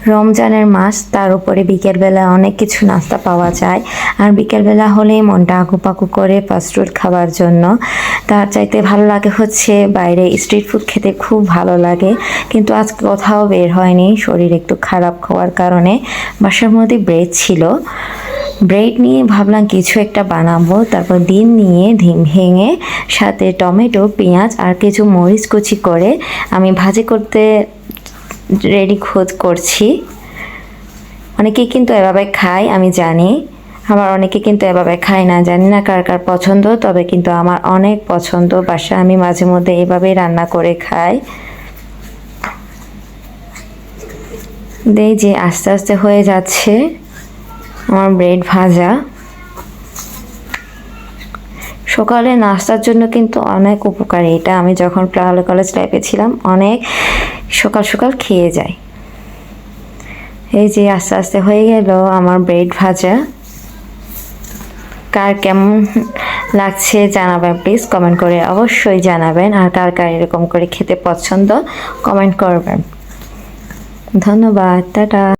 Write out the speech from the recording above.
রমজানের মাস, তার উপরে বিকেলবেলা অনেক কিছু নাস্তা পাওয়া যায়। আর বিকেলবেলা হলেই মনটা আকুপাকু করে ফাস্টফুড খাওয়ার জন্য। তার চাইতে ভালো লাগে হচ্ছে বাইরে স্ট্রিট ফুড খেতে খুব ভালো লাগে। কিন্তু আজকে কোথাও বের হয়নি, শরীর একটু খারাপ হওয়ার কারণে। বাসার মধ্যে ব্রেড ছিল, ব্রেড নিয়ে ভাবলাম কিছু একটা বানাবো। তারপর ডিম নিয়ে ডিম ভেঙে সাথে টমেটো, পেঁয়াজ আর কিছু মরিচ কুচি করে আমি ভাজি করতে রেডি করছি। অনেকেই কিন্তু এভাবে খায় আমি জানি, আবার অনেকে কিন্তু এভাবে খায় না। জানি না কার কার পছন্দ, তবে কিন্তু আমার অনেক পছন্দ। বাসায় আমি মাঝে মধ্যে এভাবেই রান্না করে খাই। যে আস্তে আস্তে হয়ে যাচ্ছে আমার ব্রেড ভাজা। সকালে নাস্তার জন্য কিন্তু অনেক উপকারী এটা। আমি যখন কলেজ লাইফে ছিলাম অনেক সকাল সকাল খেয়ে যাই। এই যে আস্তে আস্তে হয়ে গেল আমার ব্রেড ভাজা। কার কেমন লাগছে জানাবেন, প্লিজ কমেন্ট করে অবশ্যই জানাবেন। আর কার কার এরকম করে খেতে পছন্দ কমেন্ট করবেন। ধন্যবাদ, টাটা।